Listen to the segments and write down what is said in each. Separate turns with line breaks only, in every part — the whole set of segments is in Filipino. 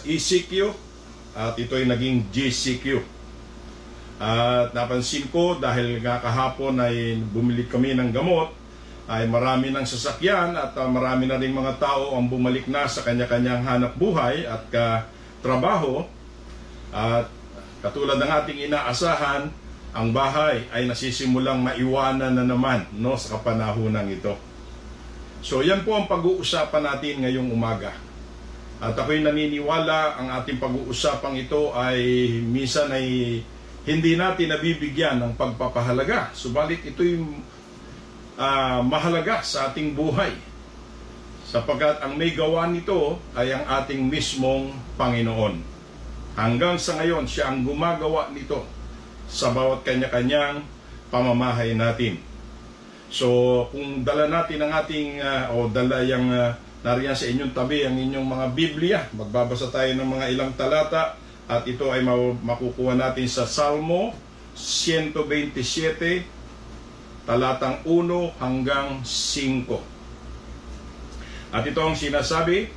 sa ECQ at ito ay naging GCQ. At napansin ko dahil nga kahapon ay bumili kami ng gamot, ay marami ng sasakyan at marami na rin mga tao ang bumalik na sa kanya-kanyang hanap buhay at trabaho. At katulad ng ating inaasahan, ang bahay ay nasisimulang maiwanan na naman, no, sa kapanahonang ito. So yan po ang pag-uusapan natin ngayong umaga. At ako'y naniniwala ang ating pag-uusapang ito ay minsan ay hindi natin nabibigyan ng pagpapahalaga. Subalit ito'y mahalaga sa ating buhay. Sapagkat ang may gawa nito ay ang ating mismong Panginoon. Hanggang sa ngayon, siya ang gumagawa nito sa bawat kanya-kanyang pamamahay natin. So, kung dala natin ang ating, dala yung nariyan sa inyong tabi, ang inyong mga Biblia, magbabasa tayo ng mga ilang talata, at ito ay makukuha natin sa Salmo 127, talatang 1 hanggang 5. At ito ang sinasabi,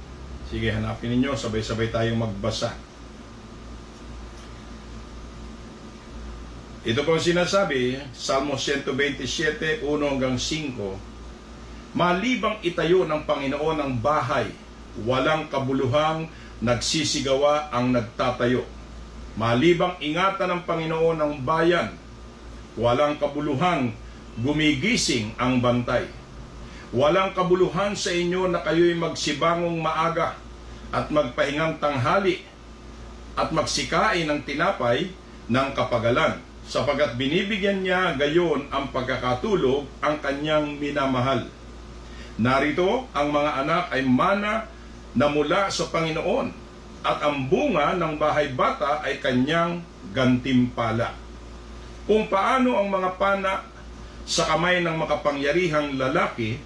sige hanapin ninyo, sabay-sabay tayong magbasa. Ito po ang sinasabi, Salmo 127, 1 hanggang 5. Malibang itayo ng Panginoon ang bahay, walang kabuluhang nagsisigawa ang nagtatayo. Malibang ingatan ng Panginoon ang bayan, walang kabuluhang gumigising ang bantay. Walang kabuluhan sa inyo na kayo'y magsibangong maaga at magpahingang tanghali at magsikain ng tinapay ng kapagalan, sapagat binibigyan niya gayon ang pagkakatulog ang kanyang minamahal. Narito ang mga anak ay mana na mula sa Panginoon, at ang bunga ng bahay bata ay kanyang gantimpala. Kung paano ang mga pana sa kamay ng makapangyarihang lalaki,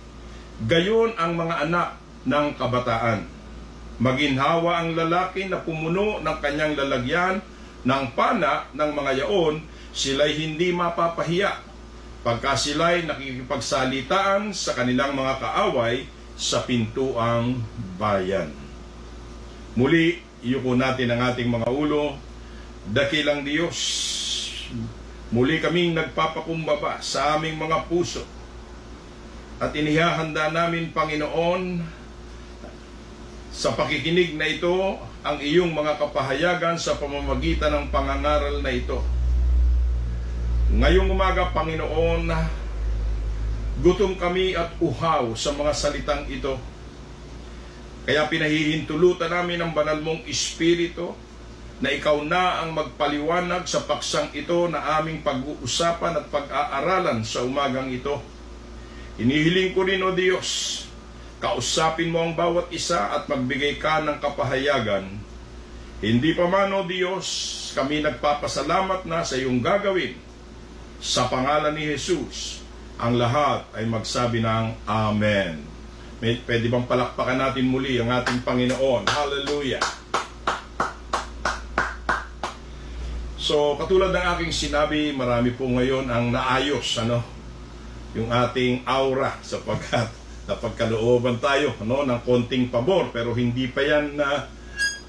gayon ang mga anak ng kabataan. Maginhawa ang lalaki na pumuno ng kanyang lalagyan ng pana ng mga yaon, sila'y hindi mapapahiya pagka sila'y nakikipagsalitaan sa kanilang mga kaaway sa pintuang bayan. Muli, iyuko natin ang ating mga ulo. Dakilang Diyos, muli kaming nagpapakumbaba sa aming mga puso at inihahanda namin, Panginoon, sa pakikinig na ito ang iyong mga kapahayagan sa pamamagitan ng pangangaral na ito. Ngayong umaga, Panginoon, gutom kami at uhaw sa mga salitang ito. Kaya pinahihintulutan namin ang banal mong Espiritu na ikaw na ang magpaliwanag sa paksang ito na aming pag-uusapan at pag-aaralan sa umagang ito. Inihiling ko rin, O Diyos, kausapin mo ang bawat isa at magbigay ka ng kapahayagan. Hindi pa man, O Diyos, kami nagpapasalamat na sa iyong gagawin. Sa pangalan ni Jesus, ang lahat ay magsabi ng Amen. Pwede bang palakpakan natin muli ang ating Panginoon? Hallelujah! So, katulad ng aking sinabi, marami po ngayon ang naayos, yung ating aura, sapagkat napagkalooban tayo, ng konting pabor, pero hindi pa yan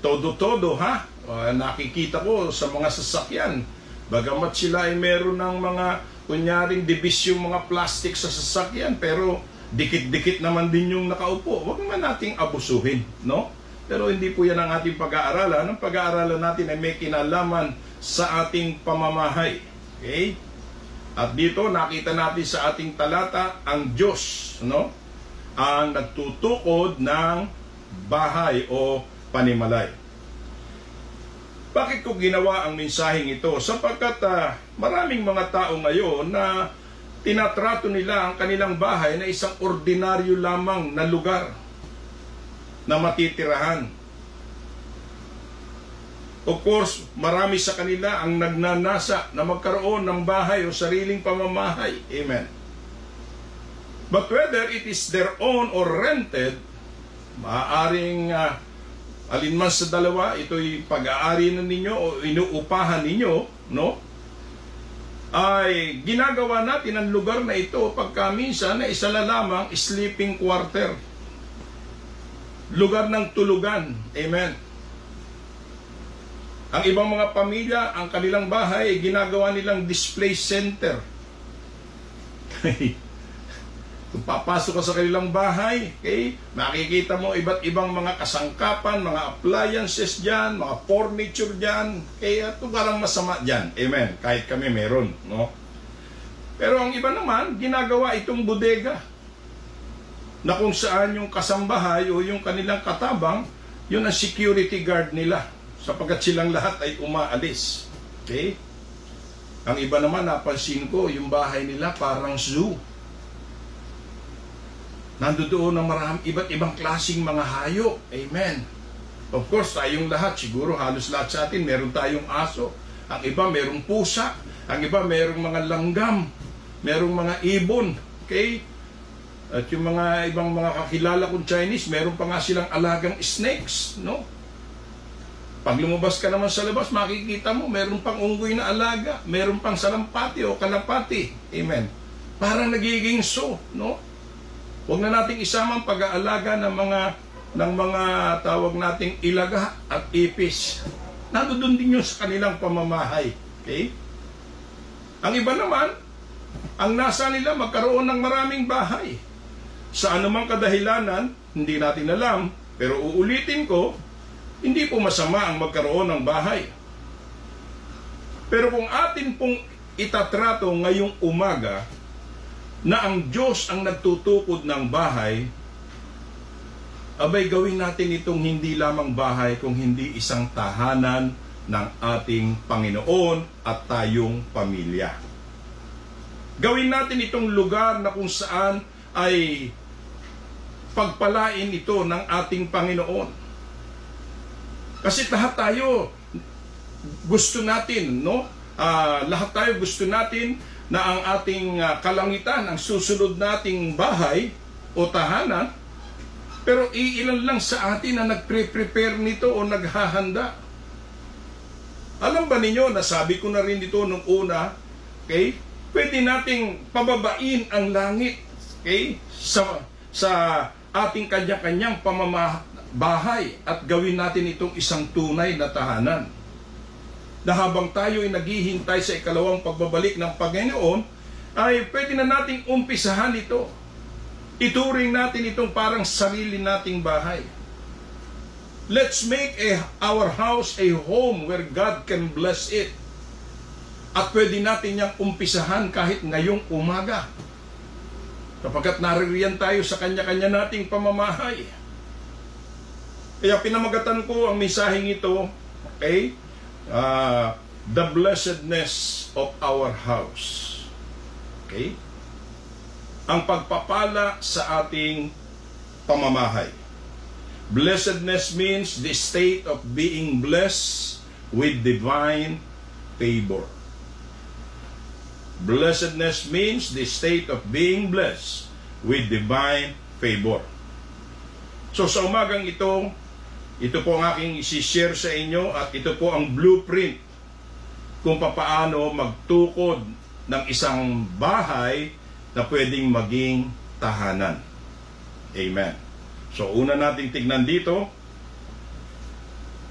todo-todo, ha? Nakikita ko sa mga sasakyan, bagamat sila ay meron ng mga kunyaring divisyong mga plastic sa sasakyan, pero dikit-dikit naman din yung nakaupo. Huwag naman nating abusuhin, no? Pero hindi po yan ang ating pag-aaralan. Ang pag-aaralan natin ay may kinalaman sa ating pamamahay. Okay? At dito nakita natin sa ating talata ang Diyos, ang nagtutukod ng bahay o panimalay. Bakit ko ginawa ang mensaheng ito? Sapagkat maraming mga tao ngayon na tinatrato nila ang kanilang bahay na isang ordinaryo lamang na lugar na matitirahan. Of course, marami sa kanila ang nagnanasa na magkaroon ng bahay o sariling pamamahay. Amen. But whether it is their own or rented, maaaring alinman sa dalawa, ito'y pag-aari na ninyo o inuupahan ninyo, ay ginagawa natin ang lugar na ito pagka minsan na isa na lamang sleeping quarter. Lugar ng tulugan. Amen. Ang ibang mga pamilya, ang kanilang bahay ay ginagawa nilang display center. Kung papasok ka sa kanilang bahay, okay, makikita mo iba't ibang mga kasangkapan, mga appliances dyan, mga furniture dyan. Kaya ito parang masama dyan. Amen. Kahit kami meron. No? Pero ang iba naman, ginagawa itong bodega. Na kung saan yung kasambahay o yung kanilang katabang, yun ang security guard nila. Sapagkat silang lahat ay umaalis. Okay? Ang iba naman, napansin ko, yung bahay nila parang zoo. Nandoon ang iba't ibang klaseng mga hayop. Amen. Of course, tayong lahat, siguro halos lahat sa atin, meron tayong aso. Ang iba, merong pusa. Ang iba, merong mga langgam. Merong mga ibon. Okay? At yung mga ibang mga kakilala kong Chinese, meron pa nga silang alagang snakes. No? Pag lumabas ka naman sa labas, makikita mo, meron pang unggoy na alaga, meron pang salampati o kalapati. Amen. Parang nagiging so, no? Huwag na nating isama ang pag-aalaga ng mga tawag nating ilaga at ipis. Nandoon din yun sa kanilang pamamahay. Okay? Ang iba naman, ang nasa nila magkaroon ng maraming bahay. Sa anumang kadahilanan, hindi natin alam, pero uulitin ko, hindi po masama ang magkaroon ng bahay. Pero kung atin pong itatrato ngayong umaga na ang Diyos ang nagtutukod ng bahay, abay gawin natin itong hindi lamang bahay kung hindi isang tahanan ng ating Panginoon at tayong pamilya. Gawin natin itong lugar na kung saan ay pagpalain ito ng ating Panginoon. Kasi lahat tayo gusto natin, no? Lahat tayo gusto natin na ang ating kalangitan, ang susunod nating bahay o tahanan, pero iilan lang sa atin na nagpre-prepare nito o naghahanda. Alam ba ninyo, nasabi ko na rin ito nung una, okay? Pwede nating pababain ang langit, okay? Sa ating kanya-kanyang bahay at gawin natin itong isang tunay na tahanan. Na habang tayo ay naghihintay sa ikalawang pagbabalik ng Panginoon, ay pwede na nating umpisahan ito. Ituring natin itong parang sarili nating bahay. Let's make our house a home where God can bless it. At pwede natin niyang umpisahan kahit ngayong umaga. Kapagkat naririyan tayo sa kanya-kanya nating pamamahay. Kaya pinamagatan ko ang mensaheng ito, okay? The blessedness of our house. Okay? Ang pagpapala sa ating pamamahay. Blessedness means the state of being blessed with divine favor. Blessedness means the state of being blessed with divine favor. So sa umagang ito po ang aking isi-share sa inyo at ito po ang blueprint kung papaano magtukod ng isang bahay na pwedeng maging tahanan. Amen. So una nating tignan dito,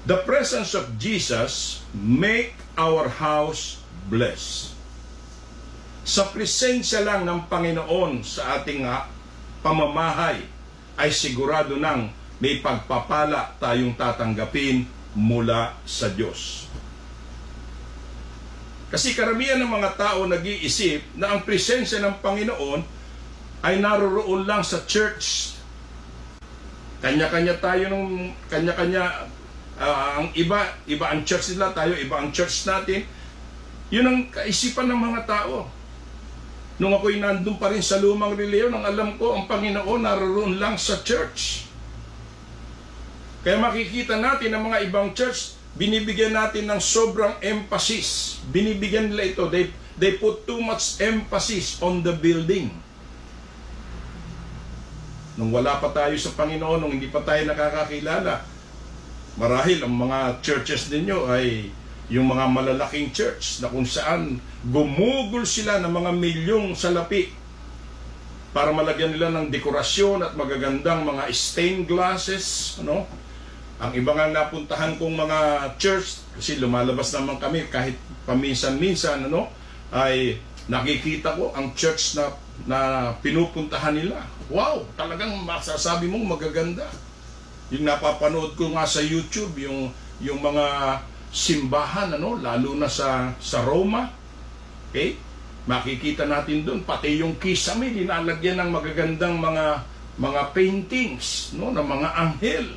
the presence of Jesus make our house blessed. Sa presensya lang ng Panginoon sa ating pamamahay ay sigurado nang may pagpapala tayong tatanggapin mula sa Diyos. Kasi karamihan ng mga tao nag-iisip na ang presensya ng Panginoon ay naroroon lang sa church. Kanya-kanya tayo ng kanya-kanya, ang iba ang church nila, tayo iba ang church natin. Yun ang kaisipan ng mga tao. Nung ako'y nandun pa rin sa lumang reliyon, ang alam ko, ang Panginoon naroroon lang sa church. Kaya makikita natin ang mga ibang church, binibigyan natin ng sobrang emphasis. Binibigyan nila ito. They put too much emphasis on the building. Nung wala pa tayo sa Panginoon, nung hindi pa tayo nakakakilala, marahil ang mga churches ninyo ay yung mga malalaking church na kung saan gumugol sila ng mga milyong salapi para malagyan nila ng dekorasyon at magagandang mga stained glasses, ano? Ang iba nga napuntahan kong mga church, kasi lumalabas naman kami kahit paminsan-minsan, ay nakikita ko ang church na pinupuntahan nila. Wow, talagang masasabi mong magaganda. Yung napapanood ko nga sa YouTube, yung mga simbahan, lalo na sa Roma. Okay? Makikita natin doon, pati yung kisame, dinalagyan ng magagandang mga paintings, ng mga anghel.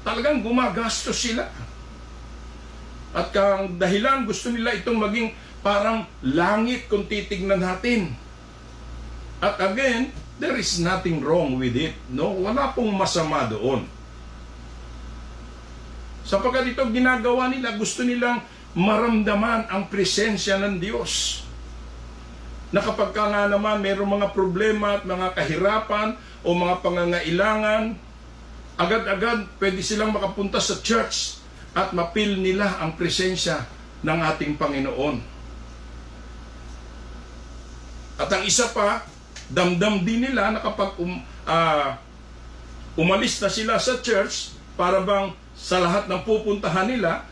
Talagang gumagastos sila. At kang dahilan, gusto nila itong maging parang langit kung titignan natin. At again, there is nothing wrong with it. Wala pong masama doon. Sapagkat ito ginagawa nila, gusto nilang maramdaman ang presensya ng Diyos. Na kapag ka nga naman mayroong mga problema at mga kahirapan o mga pangangailangan, agad-agad pwede silang makapunta sa church at mapil nila ang presensya ng ating Panginoon. At ang isa pa, damdam din nila na kapag umalis na sila sa church, para bang sa lahat ng pupuntahan nila,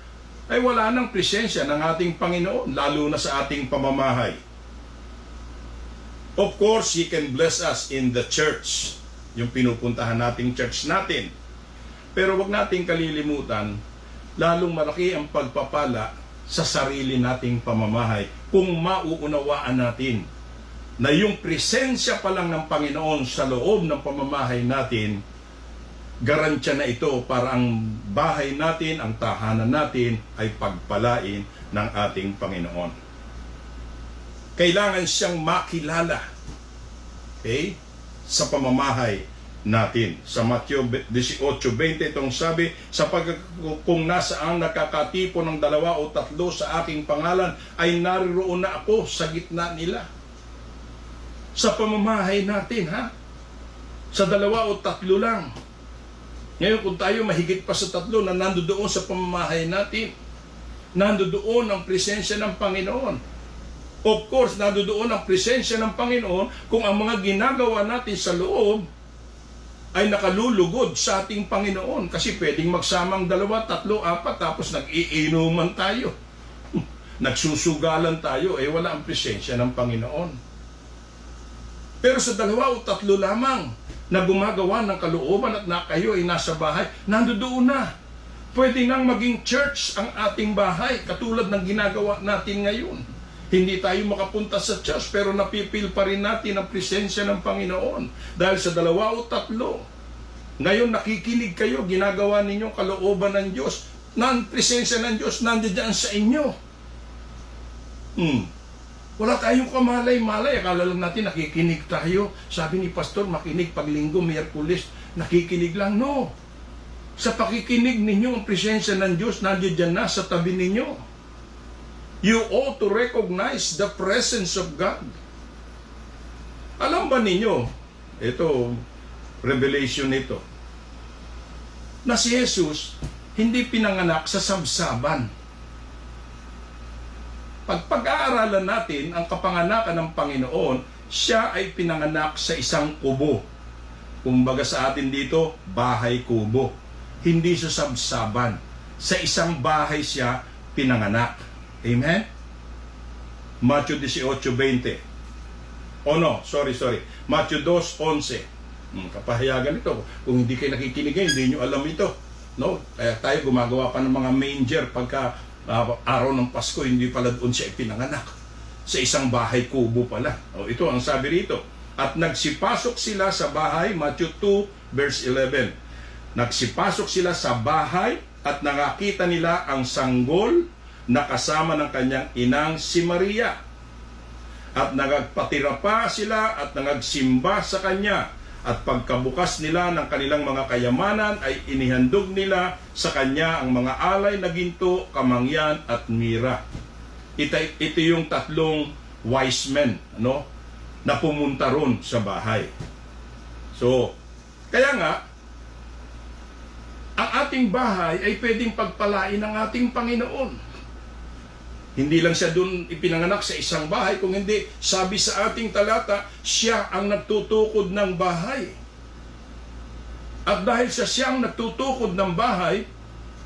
ay wala nang presensya ng ating Panginoon, lalo na sa ating pamamahay. Of course, He can bless us in the church, yung pinupuntahan nating church natin. Pero wag nating kalilimutan, lalong malaki ang pagpapala sa sarili nating pamamahay kung mauunawaan natin na yung presensya pa lang ng Panginoon sa loob ng pamamahay natin, garantiya na ito para ang bahay natin, ang tahanan natin ay pagpalain ng ating Panginoon. Kailangan siyang makilala, okay, sa pamamahay natin. Sa Matthew 18:20 itong sabi, sapagkat kung nasaan nakakatipo ng 2 o 3 sa aking pangalan, ay nariroon na ako sa gitna nila. Sa pamamahay natin, sa 2 o 3 lang. Ngayon, kung tayo mahigit pa sa 3 na nandoon sa pamamahay natin, nandoon ang presensya ng Panginoon. Of course, nandoon ang presensya ng Panginoon kung ang mga ginagawa natin sa loob ay nakalulugod sa ating Panginoon. Kasi pwedeng magsamang 2, 3, 4, tapos nag-iinuman tayo. Nagsusugalan tayo, wala ang presensya ng Panginoon. Pero sa 2 o 3 lamang na gumagawa ng kalooban at na kayo ay nasa bahay, nandoon na. Pwede nang maging church ang ating bahay, katulad ng ginagawa natin ngayon. Hindi tayo makapunta sa church, pero napipil pa rin natin ang presensya ng Panginoon. Dahil sa 2 o 3, ngayon nakikinig kayo, ginagawa ninyo kalooban ng Diyos. Presensya ng Diyos nandiyan sa inyo. Wala tayong kamalay-malay. Akala lang natin nakikinig tayo. Sabi ni Pastor, makinig pag Linggo, Miyerkules. Nakikinig lang. No. Sa pakikinig ninyo, ang presensya ng Diyos nandiyan na sa tabi ninyo. You ought to recognize the presence of God. Alam ba ninyo, ito, revelation nito, na si Jesus hindi pinanganak sa sabsaban. Pag-aaralan natin ang kapanganakan ng Panginoon, siya ay pinanganak sa isang kubo. Kumbaga sa atin dito, bahay kubo. Hindi sa sabsaban. Sa isang bahay siya pinanganak. Amen? Matthew 18:20. Sorry. Matthew 2:11. Kapahayagan ito. Kung hindi kayo nakikinig, hindi nyo alam ito. No? Kaya tayo gumagawa pa ng mga manger pagka araw ng Pasko, hindi pala doon siya ipinanganak. Sa isang bahay kubo pala. Ito ang sabi rito. At nagsipasok sila sa bahay, Matthew 2:11. Nagsipasok sila sa bahay at nakakita nila ang sanggol na kasama ng kanyang inang si Maria. At nagpatira pa sila at nagsimba sa kanya. At pagkabukas nila ng kanilang mga kayamanan ay inihandog nila sa kanya ang mga alay na ginto, kamangyan at mira. Ito yung 3 wise men, na pumunta ron sa bahay. So, kaya nga, ang ating bahay ay pwedeng pagpalain ng ating Panginoon. Hindi lang siya doon ipinanganak sa isang bahay, kung hindi, sabi sa ating talata, siya ang nagtutukod ng bahay. At dahil sa siyang nagtutukod ng bahay,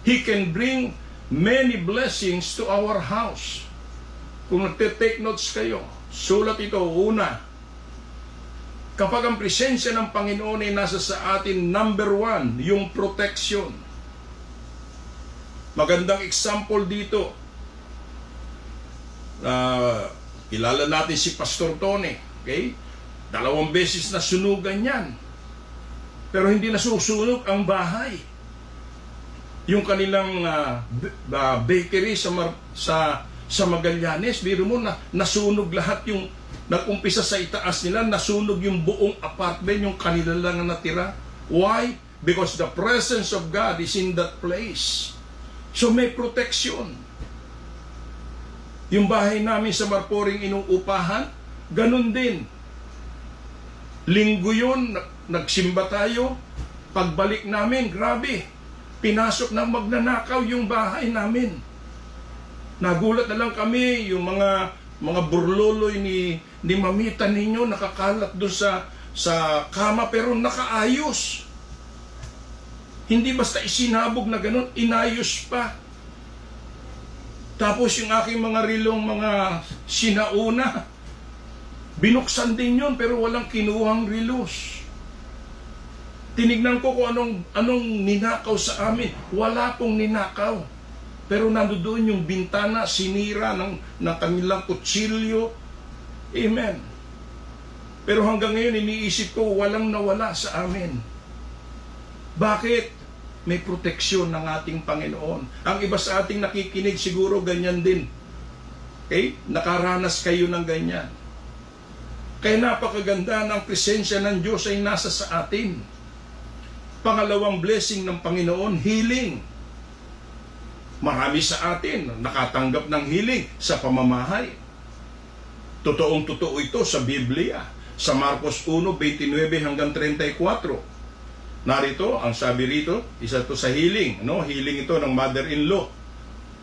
He can bring many blessings to our house. Kung nagte-take notes kayo, sulat ito. Una, kapag ang presensya ng Panginoon ay nasa sa atin, number one, yung protection. Magandang example dito. Kilala natin si Pastor Tony. Okay? 2 beses na sunugan yan. Pero hindi nasusunog ang bahay. Yung kanilang bakery sa Magallanes, biro mo na nasunog lahat yung nag-umpisa sa itaas nila, nasunog yung buong apartment, yung kanila lang na natira. Why? Because the presence of God is in that place. So may protection. Yung bahay namin sa Marporing inuupahan, ganun din. Linggo yun, nagsimba tayo, pagbalik namin, grabe, pinasok ng magnanakaw yung bahay namin. Nagulat na lang kami, yung mga burloloy ni mamita ninyo nakakalat doon sa kama pero nakaayos. Hindi basta isinabog na ganun, inayos pa. Tapos yung aking mga rilong mga sinauna, binuksan din yun pero walang kinuhang relos. Tinignan ko kung anong ninakaw sa amin. Wala pong ninakaw. Pero nandoon yung bintana, sinira ng kanilang kutsilyo. Amen. Pero hanggang ngayon, iniisip ko, walang nawala sa amin. Bakit? May proteksyon ng ating Panginoon. Ang iba sa ating nakikinig, siguro ganyan din. Okay? Nakaranas kayo ng ganyan. Kaya napakaganda ng presensya ng Diyos ay nasa sa atin. Pangalawang blessing ng Panginoon, healing. Marami sa atin nakatanggap ng healing sa pamamahay. Totoong-totoo ito sa Biblia. Sa Marcos 1:29 hanggang 34. Narito, ang sabi rito, isa to sa healing. Healing ito ng mother-in-law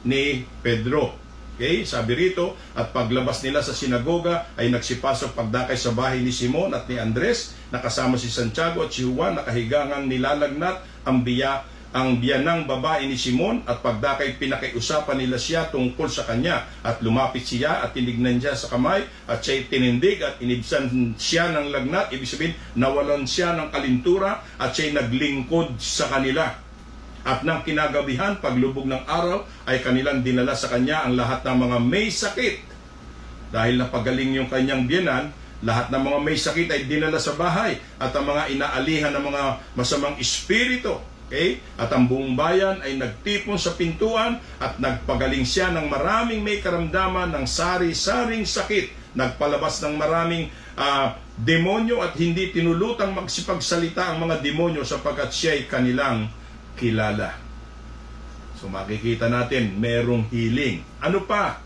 ni Pedro. Okay, sabi rito, at paglabas nila sa sinagoga ay nagsipasok pagdakay sa bahay ni Simon at ni Andres, nakasama si Santiago at si Juan, nakahigangang nilalagnat ang biyanang babae ni Simon, at pagdakay pinakiusapan nila siya tungkol sa kanya, at lumapit siya at tinignan siya sa kamay at siya'y tinindig at inibsan siya ng lagnat. Ibig sabihin, nawalan siya ng kalintura at siya'y naglingkod sa kanila. At nang kinagabihan, paglubog ng araw, ay kanilang dinala sa kanya ang lahat ng mga may sakit. Dahil napagaling yung kanyang biyanan, lahat ng mga may sakit ay dinala sa bahay, at ang mga inaalihan ng mga masamang espiritu. Okay? At ang buong bayan ay nagtipon sa pintuan at nagpagaling siya ng maraming may karamdaman ng sari-saring sakit. Nagpalabas ng maraming demonyo at hindi tinulutang magsipagsalita ang mga demonyo sapagkat siya ay kanilang kilala. So makikita natin, merong healing. Ano pa?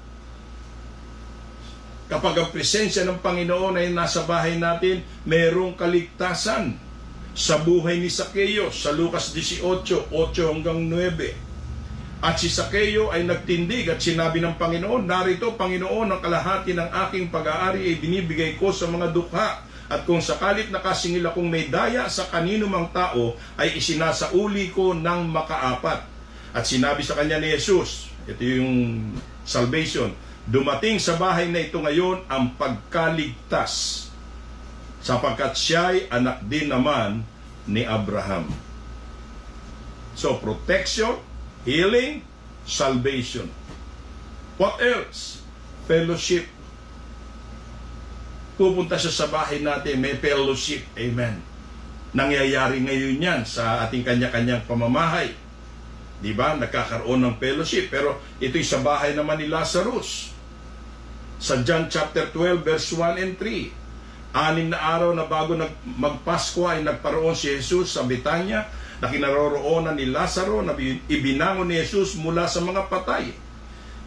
Kapag ang presensya ng Panginoon ay nasa bahay natin, merong kaligtasan. Sa buhay ni Sakeo, sa Lucas 18:8 hanggang 9. At si Sakeo ay nagtindig at sinabi ng Panginoon, narito, Panginoon, ang kalahati ng aking pag-aari ay binibigay ko sa mga dukha. At kung sakalit nakasingil akong may daya sa kanino mang tao, ay isinasauli ko ng makaapat. At sinabi sa kanya ni Jesus, ito yung salvation, dumating sa bahay na ito ngayon ang pagkaligtas, sapagkat siya'y anak din naman ni Abraham. So, protection, healing, salvation. What else? Fellowship. Pupunta siya sa bahay natin, may fellowship. Amen. Nangyayari ngayon yan sa ating kanya-kanyang pamamahay. Diba? Nagkakaroon ng fellowship. Pero ito'y sa bahay naman ni Lazarus. Sa John chapter 12, verse 1 and 3. 6 na araw na bago magpasko ay nagparoon si Jesus sa Betanya, na kinaroroonan ni Lazaro, na ibinangon ni Jesus mula sa mga patay.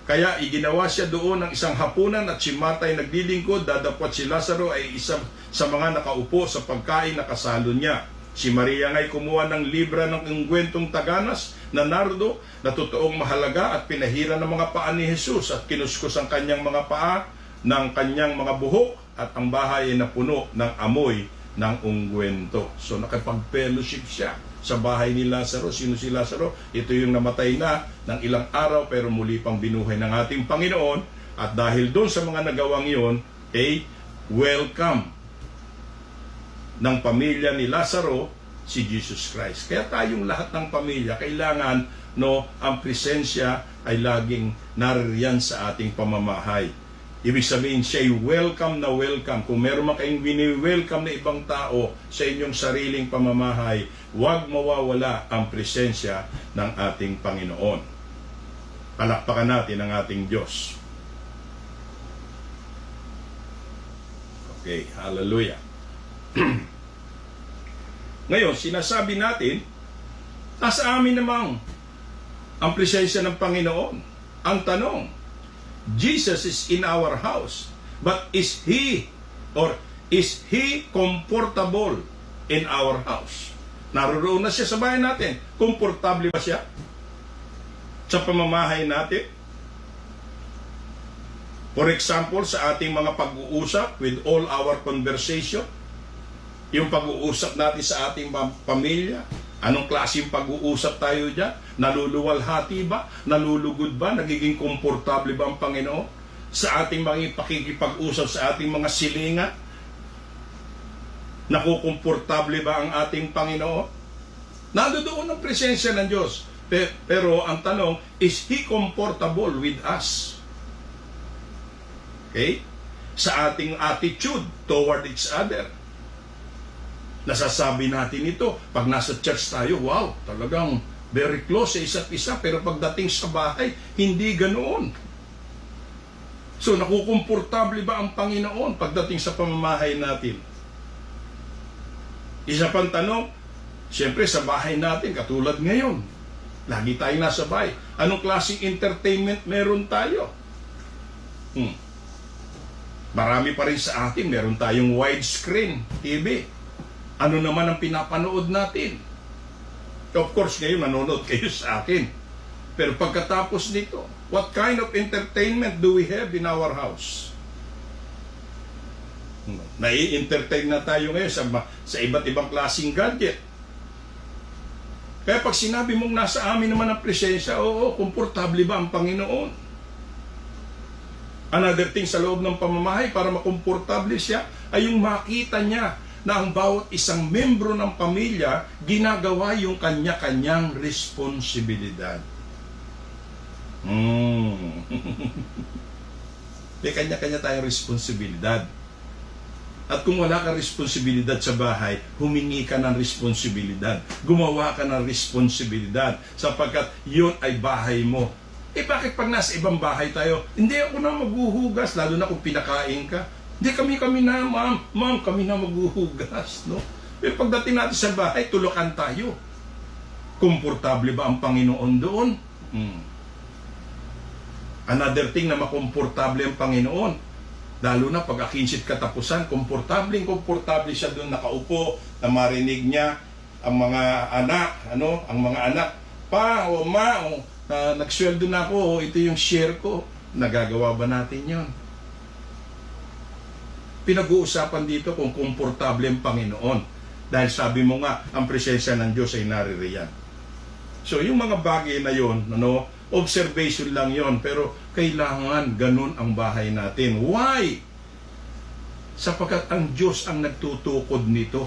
Kaya iginawa siya doon ng isang hapunan, at si Marta ay naglilingkod, dadapot si Lazaro ay isa sa mga nakaupo sa pagkain na kasalo niya. Si Maria nga'y kumuha ng libra ng ungwentong taganas na nardo na totoong mahalaga, at pinahira ng mga paa ni Jesus at kinuskus ang kanyang mga paa ng kanyang mga buhok, at ang bahay ay napuno ng amoy ng ungwento. So nakapag-fellowship siya sa bahay ni Lazaro. Sino si Lazaro? Ito yung namatay na ng ilang araw pero muli pang binuhay ng ating Panginoon. At dahil doon sa mga nagawang yun, welcome ng pamilya ni Lazaro si Jesus Christ. Kaya tayong lahat ng pamilya, kailangan ang presensya ay laging naririyan sa ating pamamahay. Ibig sabihin, siya'y welcome na welcome. Kung meron man kayong wini-welcome na ibang tao sa inyong sariling pamamahay, huwag mawawala ang presensya ng ating Panginoon. Palakpakan natin ang ating Diyos. Okay, hallelujah. Ngayon, sinasabi natin, nasa amin namang ang presensya ng Panginoon. Ang tanong, Jesus is in our house, but is He comfortable in our house? Naroon na siya sa bahay natin. Komportable ba siya sa pamamahay natin? For example, sa ating mga pag-uusap with all our conversation, yung pag-uusap natin sa ating pamilya, anong klaseng pag-uusap tayo dyan? Naluluwalhati ba? Nalulugod ba? Nagiging komportable ba ang Panginoon? Sa ating mga pakikipag-usap sa ating mga silingan, nakukomportable ba ang ating Panginoon? Nandoon ang presensya ng Diyos. Pero ang tanong, is He comfortable with us? Okay? Sa ating attitude toward each other. Nasasabi natin ito, pag nasa church tayo, wow, talagang very close sa isa't isa, pero pagdating sa bahay, hindi ganoon. So, nakukomportable ba ang Panginoon pagdating sa pamamahay natin? Isa pang tanong, siyempre sa bahay natin, katulad ngayon, lagi tayong nasa bahay. Anong klaseng entertainment meron tayo? Marami pa rin sa atin, meron tayong widescreen TV. Ano naman ang pinapanood natin? Of course, ngayon nanonood kayo sa akin. Pero pagkatapos nito, what kind of entertainment do we have in our house? Nai-entertain na tayo ngayon sa iba't ibang klaseng gadget. Kaya pag sinabi mong nasa amin naman ang presensya, oo, komportable ba ang Panginoon? Another thing sa loob ng pamamahay para makomportable siya ay yung makita niya na ang bawat isang membro ng pamilya ginagawa yung kanya-kanyang responsibilidad. May kanya-kanya tayong responsibilidad. At kung wala kang responsibilidad sa bahay, humingi ka ng responsibilidad. Gumawa ka ng responsibilidad sapagkat yun ay bahay mo. Bakit pag nasa ibang bahay tayo, hindi ako na maghuhugas, lalo na kung pinakain ka. Hindi, kami na, ma'am, kami na maghuhugas, no? Pero pagdating natin sa bahay, tulukan tayo. Komportable ba ang Panginoon doon? Another thing na makomportable ang Panginoon, lalo na pag akinsit katapusan, komportable siya doon nakaupo, na marinig niya ang mga anak, ang mga anak, pa o ma, nagsweldo na ako, ito yung share ko. Nagagawa ba natin yon? Pinag-uusapan dito kung komportable ang Panginoon. Dahil sabi mo nga, ang presensya ng Diyos ay naririyan. So, yung mga bagay na yon, observation lang yon, pero kailangan ganun ang bahay natin. Why? Sapagkat ang Diyos ang nagtutukod nito.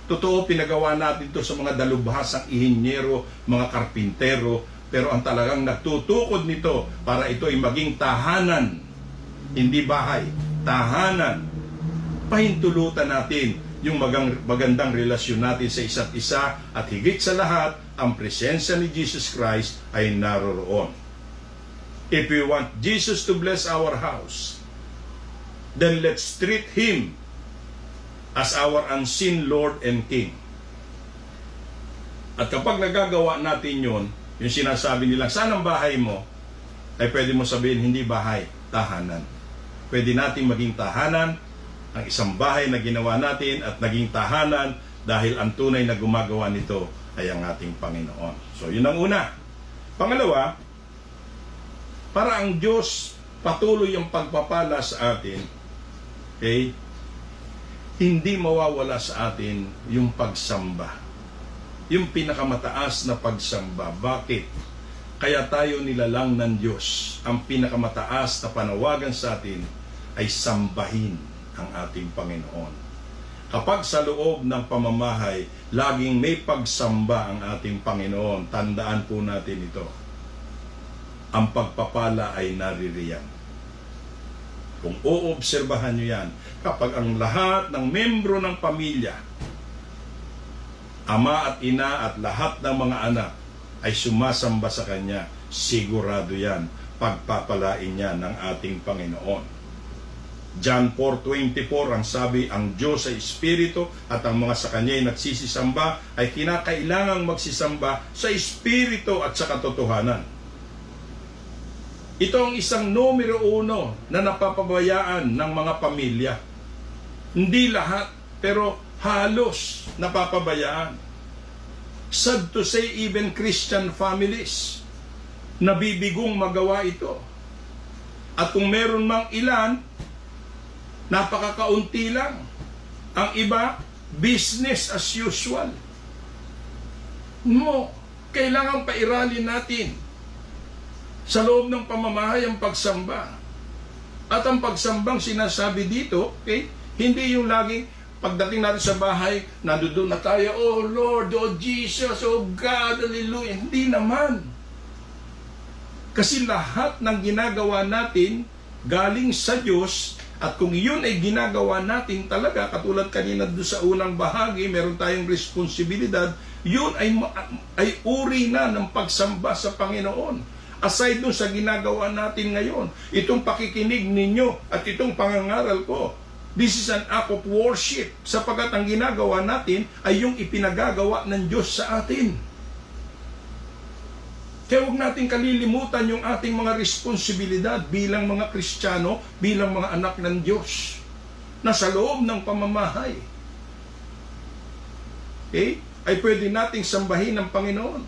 Totoo, pinagawa natin ito sa mga dalubhasang ihinyero, mga karpintero, pero ang talagang nagtutukod nito para ito ay maging tahanan, hindi bahay, tahanan. Pahintulutan natin yung magandang relasyon natin sa isa't isa at higit sa lahat, ang presensya ni Jesus Christ ay naroroon. If we want Jesus to bless our house, then let's treat Him as our unseen Lord and King. At kapag nagagawa natin yun, yung sinasabi nilang, saan ang bahay mo? Ay pwede mo sabihin, hindi bahay, tahanan. Pwede natin maging tahanan ang isang bahay na ginawa natin at naging tahanan dahil ang tunay na gumagawa nito ay ang ating Panginoon. So, yun ang una. Pangalawa, para ang Diyos patuloy ang pagpapala sa atin, okay, hindi mawawala sa atin yung pagsamba. yung pinakamataas na pagsamba. Bakit? Kaya tayo nilalang ng Diyos. Ang pinakamataas na panawagan sa atin ay sambahin ang ating Panginoon. Kapag sa loob ng pamamahay, laging may pagsamba ang ating Panginoon, tandaan po natin ito. Ang pagpapala ay naririyan. Kung oobserbahan nyo yan, kapag ang lahat ng membro ng pamilya, ama at ina at lahat ng mga anak, ay sumasamba sa Kanya, sigurado yan, pagpapalain niya ng ating Panginoon. John 4:24 ang sabi, ang Diyos ay Espiritu at ang mga sa Kanya ay nagsisisamba ay kinakailangang magsisamba sa Espiritu at sa katotohanan. Ito ang isang numero 1 na napapabayaan ng mga pamilya. Hindi lahat, pero halos napapabayaan. Sad to say, even Christian families, nabibigong magawa ito. At kung meron mang ilan, napakakaunti lang. Ang iba, business as usual. No, kailangan pairalin natin sa loob ng pamamahay ang pagsamba. At ang pagsambang sinasabi dito, okay, hindi yung laging pagdating natin sa bahay, nandoon na tayo, oh Lord, oh Jesus, oh God, hallelujah. Hindi naman. Kasi lahat ng ginagawa natin galing sa Diyos, at kung yun ay ginagawa natin talaga, katulad kanina doon sa unang bahagi, meron tayong responsibilidad, yun ay uri na ng pagsamba sa Panginoon. Aside doon sa ginagawa natin ngayon, itong pakikinig ninyo at itong pangangaral ko, this is an act of worship, sapagkat ang ginagawa natin ay yung ipinagagawa ng Diyos sa atin. Kaya huwag natin kalilimutan yung ating mga responsibilidad bilang mga Kristiyano, bilang mga anak ng Diyos, na sa loob ng pamamahay, okay, ay pwede nating sambahin ng Panginoon.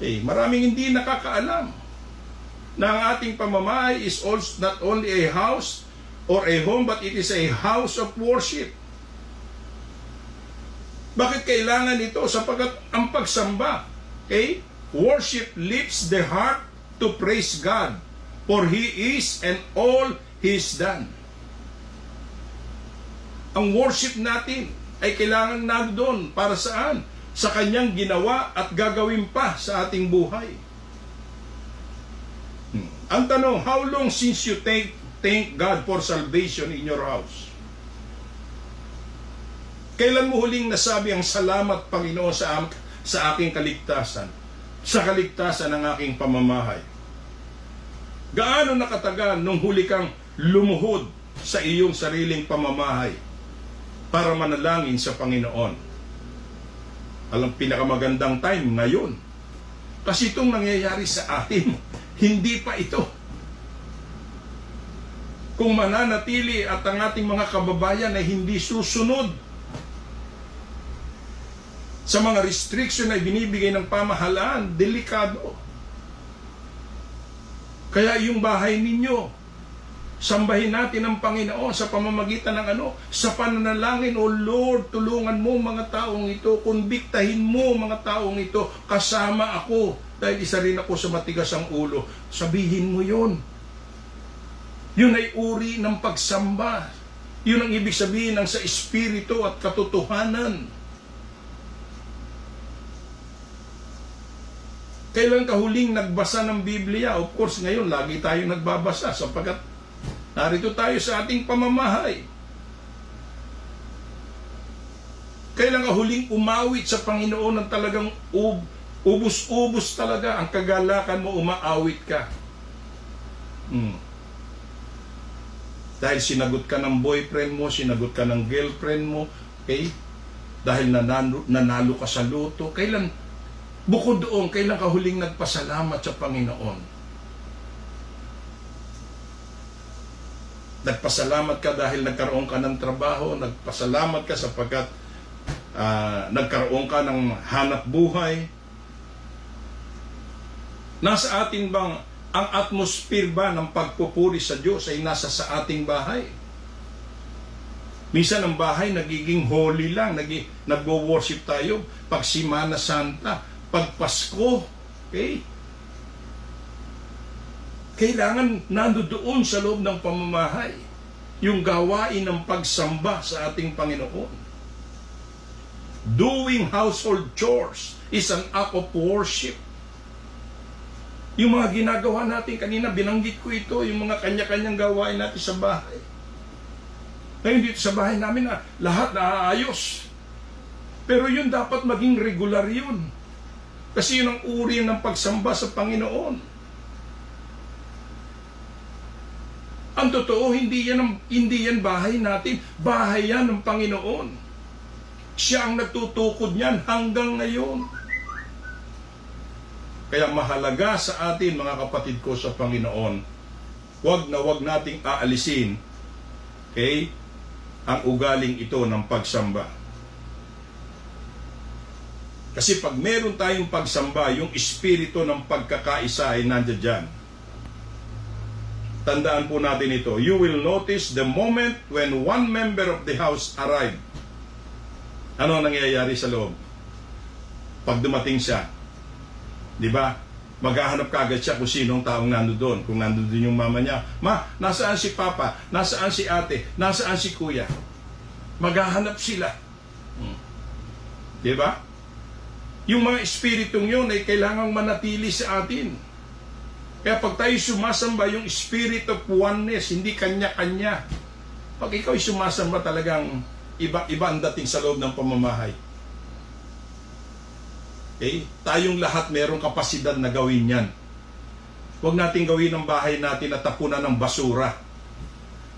Okay, maraming hindi nakakaalam na ang ating pamamahay is also not only a house or a home, but it is a house of worship. Bakit kailangan ito? Sapagkat ang pagsamba, okay, worship lifts the heart to praise God, for He is and all He is done. Ang worship natin ay kailangan nandoon para saan? Sa Kanyang ginawa at gagawin pa sa ating buhay. Ang tanong, how long since you thank God for salvation in your house? Kailan mo huling nasabi ang salamat, Panginoon, sa aking kaligtasan, sa kaligtasan ng aking pamamahay? Gaano nakatagal nung huli kang lumuhod sa iyong sariling pamamahay para manalangin sa Panginoon? Alam, pinakamagandang time ngayon. Kasi itong nangyayari sa atin, hindi pa ito. Kung mananatili at ang ating mga kababayan ay hindi susunod sa mga restriction na binibigay ng pamahalaan, delikado. Kaya yung bahay ninyo, sambahin natin ang Panginoon sa pamamagitan ng sa pananalangin. O Lord, tulungan mo mga taong ito, kumbiktahin mo mga taong ito, kasama ako, dahil isa rin ako sa matigas ang ulo. Sabihin mo yun. Yun ay uri ng pagsamba. Yun ang ibig sabihin ng sa espiritu at katotohanan. Kailan ka huling nagbasa ng Biblia? Of course, ngayon, lagi tayong nagbabasa sapagkat narito tayo sa ating pamamahay. Kailan ka huling umawit sa Panginoon ng talagang ubus-ubus talaga ang kagalakan mo, umaawit ka? Dahil sinagot ka ng boyfriend mo, sinagot ka ng girlfriend mo, okay? Dahil nanalo ka sa loto. Kailan, bukod doon, kailan ka huling nagpasalamat sa Panginoon? Nagpasalamat ka dahil nagkaroon ka ng trabaho, nagpasalamat ka sapagkat nagkaroon ka ng hanap buhay. Nasa atin bang ang atmosphere ba ng pagpupuri sa Diyos ay nasa sa ating bahay? Minsan ang bahay nagiging holy lang, nagwo-worship tayo pag Semana Santa, pag Pasko. Okay? Kailangan nandoon sa loob ng pamamahay yung gawain ng pagsamba sa ating Panginoon. Doing household chores is an act of worship. Yung mga ginagawa natin, kanina binanggit ko ito, yung mga kanya-kanyang gawain natin sa bahay. Ngayon dito sa bahay namin na lahat naaayos. Pero yun dapat maging regular yun. Kasi yun ang uri ng pagsamba sa Panginoon. Ang totoo, hindi yan bahay natin. Bahay yan ng Panginoon. Siya ang nagtutukod niyan hanggang ngayon. Kaya mahalaga sa atin, mga kapatid ko sa Panginoon, wag nating aalisin, okay, ang ugaling ito ng pagsamba. Kasi pag meron tayong pagsamba, yung espiritu ng pagkakaisa ay nandiyan dyan. Tandaan po natin ito. You will notice the moment when one member of the house arrived. Ano ang nangyayari sa loob? Pag dumating siya, di ba? Maghahanap kagad siya kung sinong taong nandoon. Kung nandoon yung mama niya, ma, nasaan si papa? Nasaan si ate? Nasaan si kuya? Maghahanap sila. Di ba? Yung mga espiritong yun ay kailangang manatili sa atin. Kaya pag tayo sumasamba, yung spirit of oneness, hindi kanya-kanya. Pag ikaw ay sumasamba, talagang iba ang dating sa loob ng pamamahay. Okay? Tayong lahat mayroong kapasidad na gawin yan. Huwag natin gawin ang bahay natin na tapunan ng basura.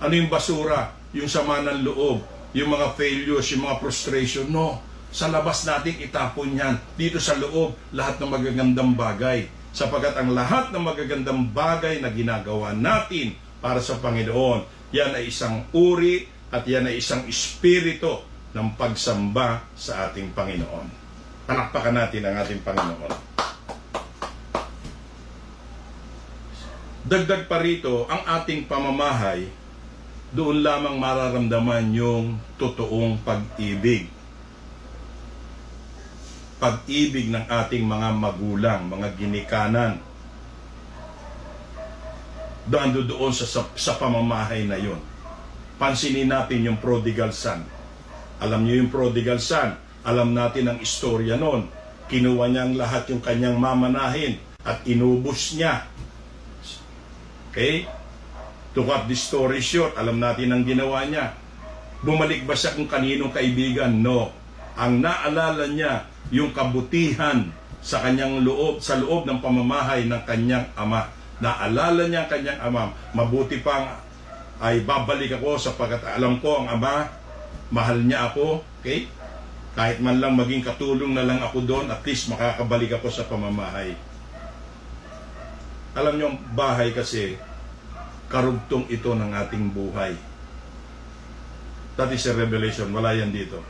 Ano yung basura? Yung sama ng loob, yung mga failures, yung mga frustration. No, sa labas natin itapon yan. Dito sa loob, lahat ng magagandang bagay. Sapagkat ang lahat ng magagandang bagay na ginagawa natin para sa Panginoon, yan ay isang uri at yan ay isang espiritu ng pagsamba sa ating Panginoon. Palakpakan natin ang ating Panginoon. Dagdag pa rito, ang ating pamamahay, doon lamang mararamdaman yung totoong pag-ibig. Pag-ibig ng ating mga magulang, mga ginikanan. Doon sa pamamahay na yun. Pansinin natin yung prodigal son. Alam niyo yung prodigal son, alam natin ang istorya noon. Kinuha niya ang lahat yung kanyang mamanahin at inubos niya. Okay? To cut the story short, alam natin ang ginawa niya. Bumalik ba siya kung kaninong kaibigan? No. Ang naalala niya, yung kabutihan sa kanyang loob, sa loob ng pamamahay ng kanyang ama. Naalala niya ang kanyang ama. Mabuti pang ay babalik ako sapagkat alam ko ang ama, mahal niya ako. Okay? Kahit man lang maging katulong na lang ako doon, at least makakabalik ako sa pamamahay. Alam niyo, ang bahay kasi, karugtong ito ng ating buhay. That is a revelation. Wala yan dito.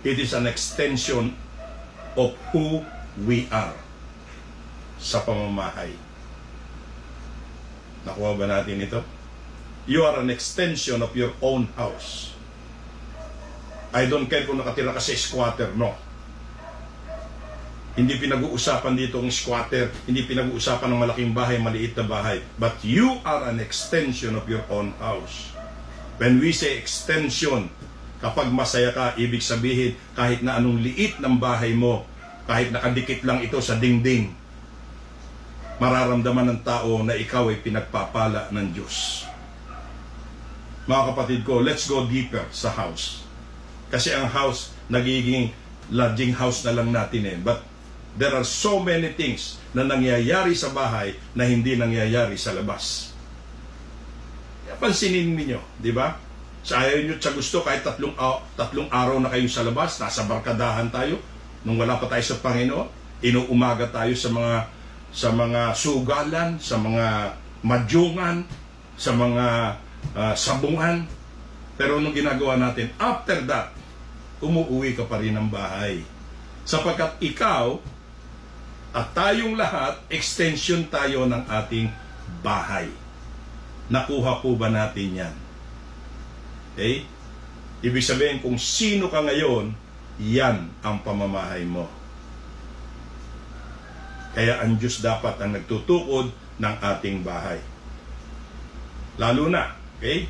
It is an extension of who we are sa pamamahay. Nakuha ba natin ito? You are an extension of your own house. I don't care kung nakatira ka sa squatter, no. Hindi pinag-uusapan dito ang squatter, hindi pinag-uusapan ng malaking bahay, maliit na bahay. But you are an extension of your own house. When we say extension, kapag masaya ka, ibig sabihin kahit na anong liit ng bahay mo, kahit nakadikit lang ito sa dingding, mararamdaman ng tao na ikaw ay pinagpapala ng Diyos. Mga kapatid ko, let's go deeper sa house. Kasi ang house, nagiging lodging house na lang natin eh. But there are so many things na nangyayari sa bahay na hindi nangyayari sa labas. Pansinin niyo, di ba? Sa ayaw nyo, sa gusto, kahit tatlong araw na kayo sa labas, nasa barkadahan tayo, nung wala pa tayo sa Panginoon, inuumaga tayo sa mga sugalan, sa mga madyungan, sa mga sabungan. Pero nung ginagawa natin, after that, umuwi ka pa rin ng bahay. Sapagkat ikaw at tayong lahat, extension tayo ng ating bahay. Nakuha po ba natin yan? Okay? Ibig sabihin, kung sino ka ngayon, yan ang pamamahay mo. Kaya ang Diyos dapat ang nagtutukod ng ating bahay. Lalo na, okay?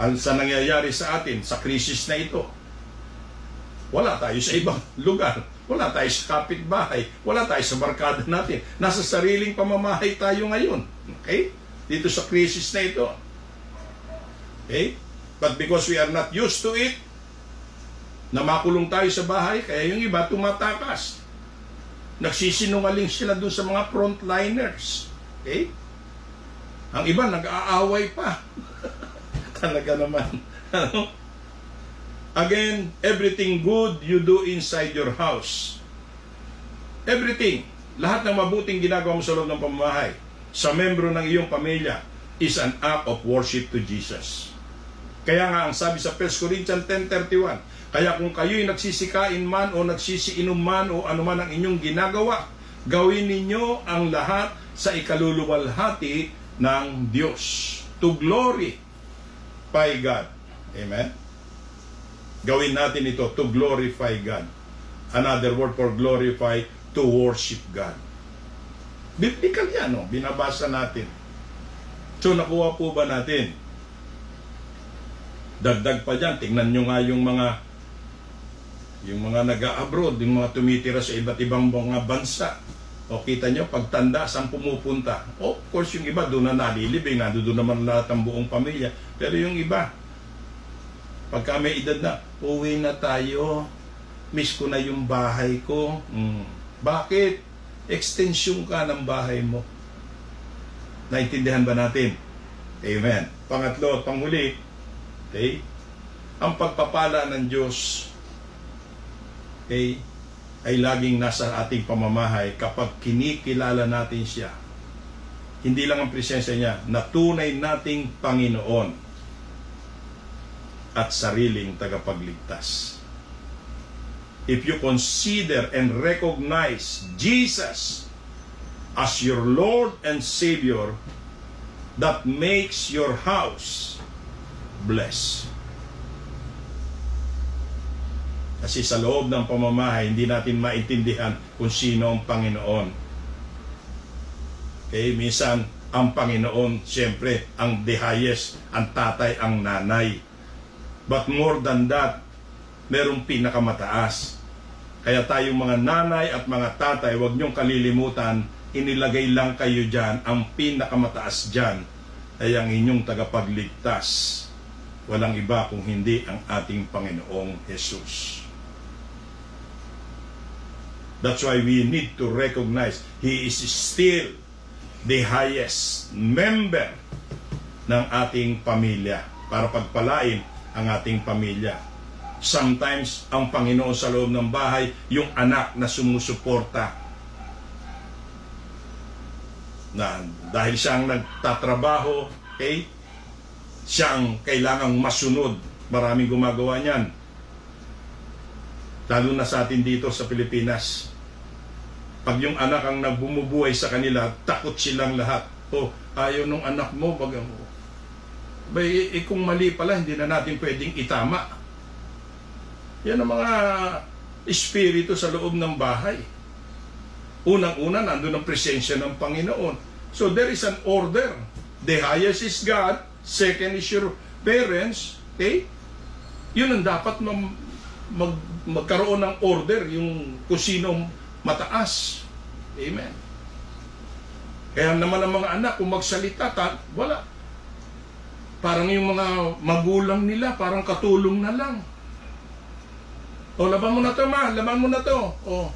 Ang sa nangyayari sa atin, sa krisis na ito, wala tayo sa ibang lugar, wala tayo sa kapitbahay, wala tayo sa barkada natin. Nasa sariling pamamahay tayo ngayon. Okay? Dito sa krisis na ito. Okay? But because we are not used to it, na makulong tayo sa bahay, kaya yung iba tumatakas. Nagsisinungaling sila doon sa mga frontliners. Okay? Ang iba nag-aaway pa. Talaga naman. Again, everything good you do inside your house. Everything. Lahat ng mabuting ginagawa mo sa loob ng pamamahay, sa membro ng iyong pamilya, is an act of worship to Jesus. Kaya nga ang sabi sa 1 Corinthians 10:31, kaya kung kayo'y nagsisikain man o nagsisiinom man o anuman ang inyong ginagawa, gawin ninyo ang lahat sa ikaluluwalhati ng Diyos. To glorify God. Amen? Gawin natin ito, to glorify God. Another word for glorify, to worship God. Biblical yan, no? Binabasa natin. So, nakuha po ba natin? Dagdag pa dyan, tingnan nyo nga yung mga nag-a-abroad, yung mga tumitira sa iba't ibang mga bansa. O kita nyo, pagtanda, saan pumupunta? Of course, yung iba doon na nalilibing, doon naman lahat ang buong pamilya. Pero yung iba, pagka may edad na, uwi na tayo, miss ko na yung bahay ko. Bakit? Extension ka ng bahay mo. Naintindihan ba natin? Amen. Pangatlo at panghuli, okay, ang pagpapala ng Diyos, okay, ay laging nasa ating pamamahay kapag kinikilala natin siya. Hindi lang ang presensya niya, na tunay nating Panginoon at sariling tagapagligtas. If you consider and recognize Jesus as your Lord and Savior, that makes your house blessed. Kasi sa loob ng pamamahay, hindi natin maintindihan kung sino ang Panginoon. Okay, minsan, ang Panginoon, siyempre, ang the highest, ang tatay, ang nanay. But more than that, merong pinakamataas. Kaya tayong mga nanay at mga tatay, huwag niyong kalilimutan, inilagay lang kayo dyan, ang pinakamataas dyan ay ang inyong tagapagligtas. Walang iba kung hindi ang ating Panginoong Jesus. That's why we need to recognize He is still the highest member ng ating pamilya para pagpalain ang ating pamilya. Sometimes, ang Panginoon sa loob ng bahay, yung anak na sumusuporta. Na dahil siya ang nagtatrabaho, okay, siya ang kailangang masunod. Maraming gumagawa niyan. Lalo na sa atin dito sa Pilipinas. Pag yung anak ang nagbumubuhay sa kanila, takot silang lahat. Oh, ayaw nung anak mo, kung mali pala, hindi na natin pwedeng itama. Yan ang mga espiritu sa loob ng bahay. Unang-una, nandun ang presensya ng Panginoon. So there is an order. The highest is God. Second is your parents. Okay? Yun ang dapat magkaroon ng order, yung kung sino mataas. Amen. Kaya naman ang mga anak, kung magsalita, wala. Parang yung mga magulang nila, parang katulong na lang. O, laban mo na to, ma. Laban mo na to. O,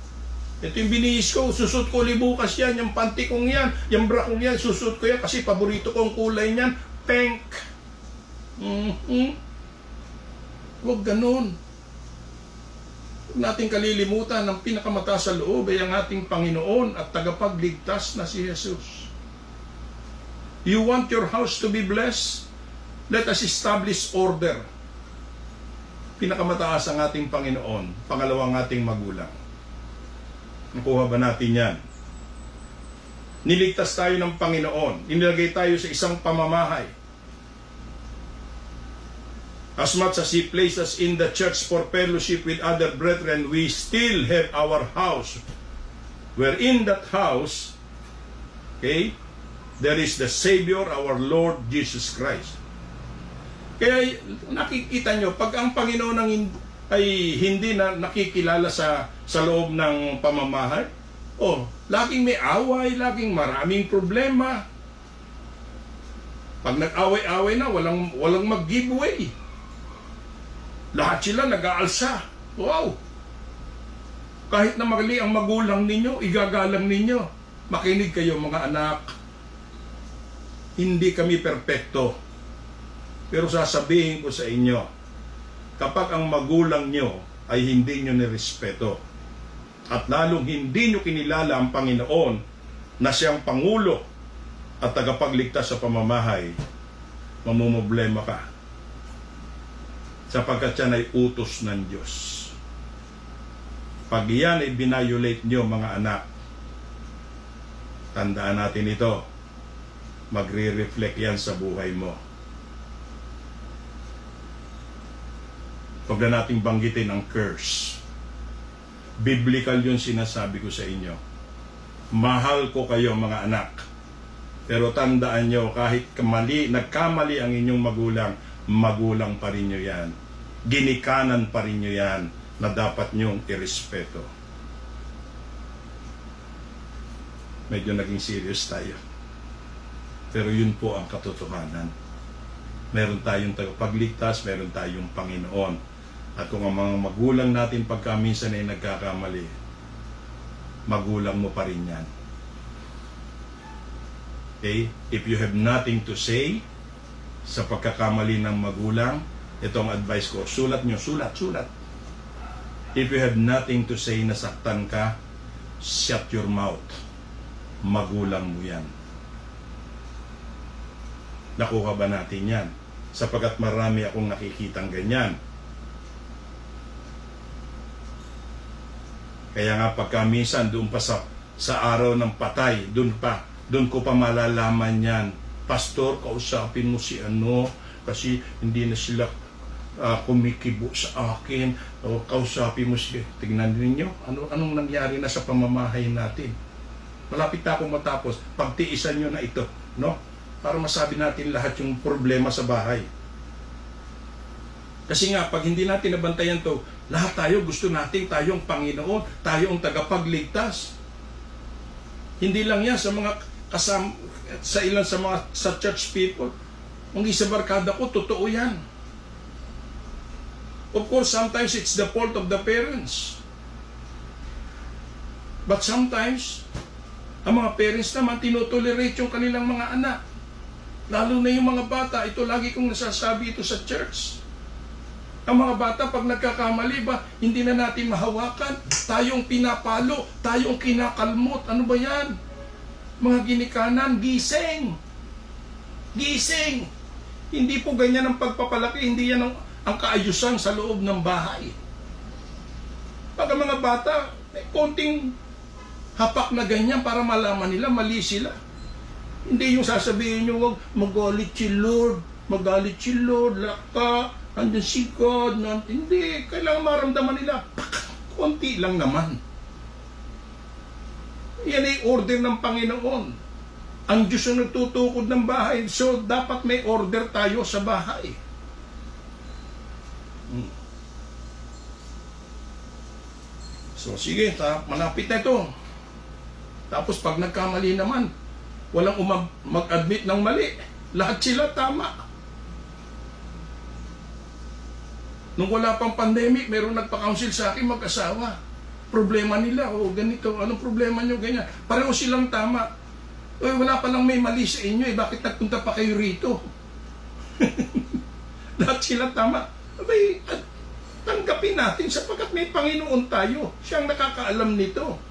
ito yung binihis ko. Susot ko ulit bukas yan. Yung panty kong yan. Yung bra kong yan. Susot ko yan kasi paborito ko ang kulay niyan. Pink. Huwag ganun. Huwag nating kalilimutan ng pinakamataas sa loob ay ang ating Panginoon at tagapagligtas na si Jesus. You want your house to be blessed? Let us establish order. Pinakamataas ang ating Panginoon, pangalawang ating magulang. Nakuha ba natin yan? Niligtas tayo ng Panginoon. Inilagay tayo sa isang pamamahay. As much as He placed us in the church for fellowship with other brethren, we still have our house. Where in that house, okay, there is the Savior, our Lord Jesus Christ. Kaya nakikita nyo, pag ang Panginoon ay hindi na nakikilala sa loob ng pamamahay, laging may away, laging maraming problema. Pag nag-away-away na, walang mag-giveaway. Lahat sila nag-aalsa. Wow! Kahit na mali ang magulang ninyo, igagalang ninyo. Makinig kayo mga anak. Hindi kami perpekto. Pero sasabihin ko sa inyo, kapag ang magulang nyo ay hindi nyo nirespeto, at lalong hindi nyo kinilala ang Panginoon na siyang Pangulo at tagapagligtas sa pamamahay, mamumblema ka. Sapagkat yan ay utos ng Diyos. Pag yan ay binayolate nyo mga anak, tandaan natin ito, magre-reflect yan sa buhay mo. Huwag na nating banggitin ang curse. Biblical yun sinasabi ko sa inyo. Mahal ko kayo mga anak. Pero tandaan nyo, kahit nagkamali ang inyong magulang, magulang pa rin nyo yan. Ginikanan pa rin nyo yan na dapat nyong irespeto. Medyo naging serious tayo. Pero yun po ang katotohanan. Meron tayong tagapagligtas, meron tayong Panginoon. At kung ang mga magulang natin pagka minsan ay nagkakamali, magulang mo pa rin yan. Okay? If you have nothing to say sa pagkakamali ng magulang, ito ang advice ko. Sulat nyo, sulat. If you have nothing to say, nasaktan ka, shut your mouth. Magulang mo yan. Nakuha ba natin yan? Sapagkat marami akong nakikitang ganyan. Kaya nga pagka minsan doon pa sa araw ng patay, doon ko pa malalaman yan. Pastor, kausapin mo si ano, kasi hindi na sila kumikibo sa akin. O kausapin mo si, tignan ninyo, anong nangyari na sa pamamahay natin. Malapit na akong matapos, pagtiisan nyo na ito, no? Para masabi natin lahat yung problema sa bahay. Kasi nga, pag hindi natin nabantayan to, lahat tayo gusto natin tayong Panginoon, tayong tagapagligtas. Hindi lang yan sa mga sa church people. Ang isa barkada ko, totoo yan. Of course, sometimes it's the fault of the parents. But sometimes, ang mga parents naman tinotolerate yung kanilang mga anak. Lalo na yung mga bata, ito lagi kong nasasabi ito sa church. Ang mga bata, pag nagkakamali ba, hindi na natin mahawakan. Tayong pinapalo, tayong kinakalmot. Ano ba yan? Mga ginikanan, gising. Gising. Hindi po ganyan ang pagpapalaki, hindi yan ang kaayusan sa loob ng bahay. Pag ang mga bata, may konting hapak na ganyan para malaman nila, mali sila. Hindi yung sasabihin nyo, wag magalit si Lord, laka, andyan si God, hindi, kailangan maramdaman nila, konti lang naman. Yan ay order ng Panginoon. Ang Diyos ang nagtutukod ng bahay, so dapat may order tayo sa bahay. So sige, malapit na ito. Tapos pag nagkamali naman, walang mag-admit ng mali. Lahat sila tama. Nung wala pang pandemic, meron nagpa-counsel sa akin mag-asawa. Problema nila, ganito, anong problema nyo, ganyan. Pareho silang tama. Wala pa lang may mali sa inyo, bakit nagpunta pa kayo rito? Lahat sila tama. Abay, tanggapin natin sapagkat may Panginoon tayo. Siyang nakakaalam nito.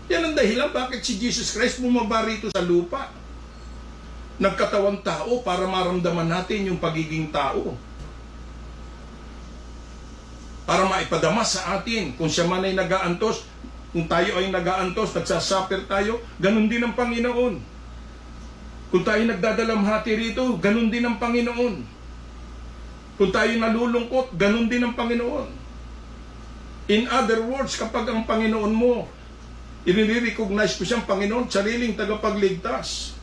Yan ang dahilan bakit si Jesus Christ bumaba rito sa lupa. Nagkatawang tao para maramdaman natin yung pagiging tao. Para maipadama sa atin. Kung siya man ay nag-aantos, kung tayo ay nag-aantos, nagsasuffer tayo, ganun din ang Panginoon. Kung tayo nagdadalamhati rito, ganun din ang Panginoon. Kung tayo nalulungkot, ganun din ang Panginoon. In other words, kapag ang Panginoon mo, i-recognize ko siyang Panginoon, sariling tagapagligtas.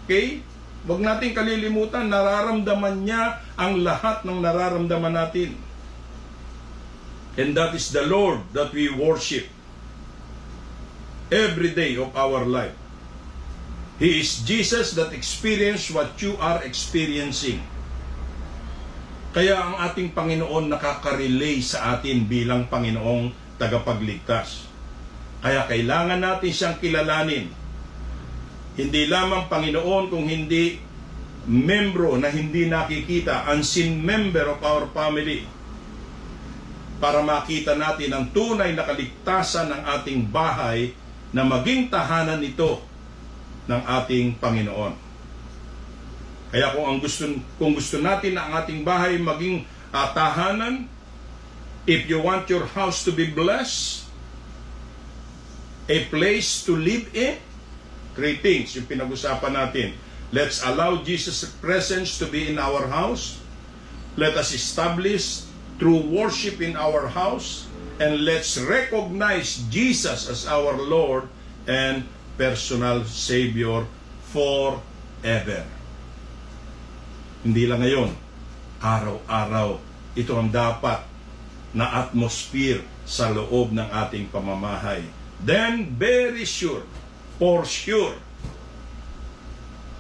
Okay? Huwag natin kalilimutan, nararamdaman niya ang lahat ng nararamdaman natin. And that is the Lord that we worship every day of our life. He is Jesus that experienced what you are experiencing. Kaya ang ating Panginoon nakaka-relay sa atin bilang Panginoong tagapagligtas. Kaya kailangan natin siyang kilalanin. Hindi lamang Panginoon kung hindi membro na hindi nakikita, unseen member of our family, para makita natin ang tunay na kaligtasan ng ating bahay na maging tahanan ito ng ating Panginoon. Kaya kung gusto natin na ang ating bahay maging tahanan, if you want your house to be blessed, a place to live in, 3 things yung pinag-usapan natin. Let's allow Jesus' presence to be in our house. Let us establish true worship in our house. And let's recognize Jesus as our Lord and personal Savior forever. Hindi lang ngayon, araw-araw, ito ang dapat na atmosphere sa loob ng ating pamamahay. Then, very sure, for sure,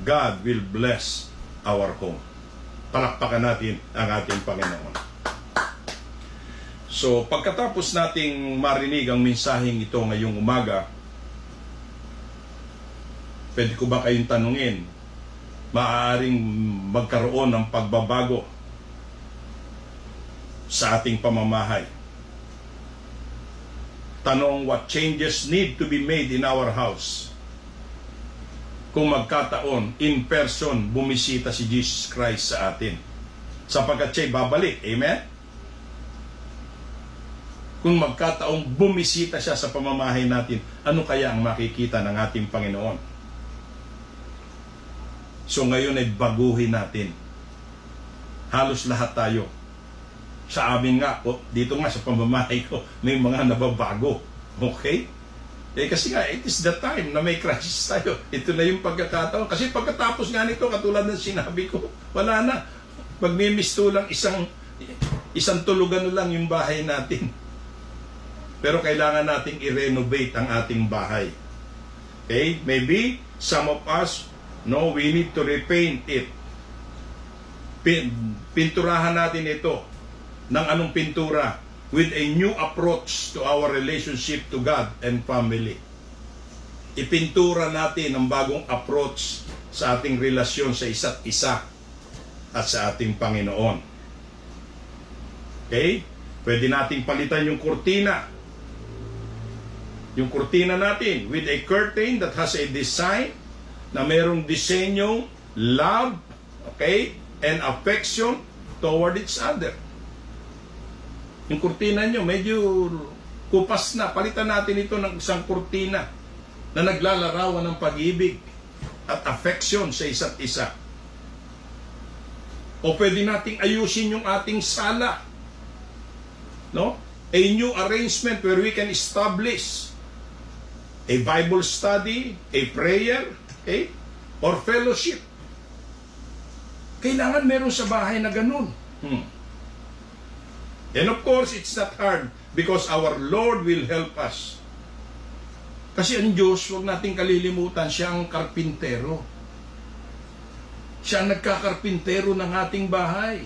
God will bless our home. Palakpakan natin ang ating Panginoon. So, pagkatapos nating marinig ang mensaheng ito ngayong umaga, pwede ko ba kayong tanungin, maaaring magkaroon ng pagbabago sa ating pamamahay? Tanong, what changes need to be made in our house? Kung magkataon, in person, bumisita si Jesus Christ sa atin. Sapagkat siya'y babalik. Amen? Kung magkataong bumisita siya sa pamamahay natin, ano kaya ang makikita ng ating Panginoon? So ngayon ay baguhin natin. Halos lahat tayo. Sa amin nga, dito nga sa pamamahay ko, may mga nababago. Okay? Kasi nga, it is the time na may crisis tayo. Ito na yung pagkakataon. Kasi pagkatapos nga nito, katulad ng sinabi ko, wala na. Magmimisto lang isang tulugan lang yung bahay natin. Pero kailangan nating i-renovate ang ating bahay. Okay? Maybe, some of us, we need to repaint it. Pinturahan natin ito. Ng anong pintura? With a new approach to our relationship to God and family. Ipintura natin ang bagong approach sa ating relasyon sa isa't isa at sa ating Panginoon. Okay? Pwede nating palitan yung kurtina. Yung kurtina natin with a curtain that has a design na mayroong disenyong love, okay, and affection toward each other. Yung kurtina nyo, medyo kupas na. Palitan natin ito ng isang kurtina na naglalarawan ng pag-ibig at affection sa isa't isa. O pwede nating ayusin yung ating sala. No? A new arrangement where we can establish a Bible study, a prayer, okay, or fellowship. Kailangan meron sa bahay na ganun. And of course, it's not hard because our Lord will help us. Kasi ang Diyos, huwag nating kalilimutan, siya ang karpintero. Siya ang nagkakarpintero ng ating bahay.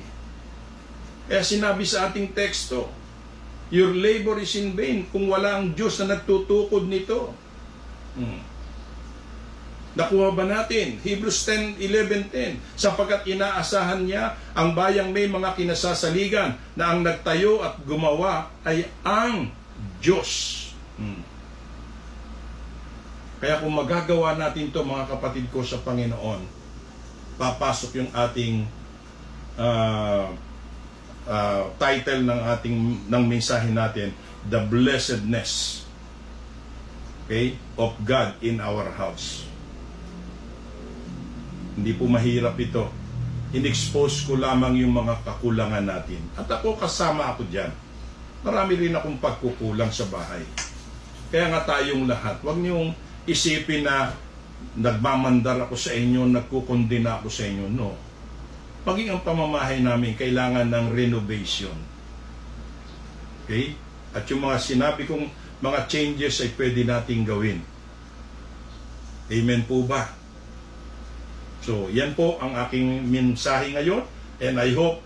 Kaya sinabi sa ating teksto, your labor is in vain kung wala ang Diyos na nagtutukod nito. Nakuha ba natin? Hebrews 10:11-10, sapagkat inaasahan niya ang bayang may mga kinasasaligan na ang nagtayo at gumawa ay ang Diyos. Kaya kung magagawa natin to, mga kapatid ko sa Panginoon, papasok yung ating title ng mensahe natin, The Blessedness, okay, of God in our house. Hindi po mahirap ito. in-expose ko lamang yung mga kakulangan natin. At ako, kasama ako dyan. Marami rin akong pagkukulang sa bahay. Kaya nga tayong lahat, huwag niyong isipin na nagmamandar ako sa inyo, nagkukondina ako sa inyo. No. Maging ang pamamahay namin kailangan ng renovation. Okay? At yung mga sinabi kong mga changes ay pwede nating gawin. Amen po ba? So, yan po ang aking mensahe ngayon. And I hope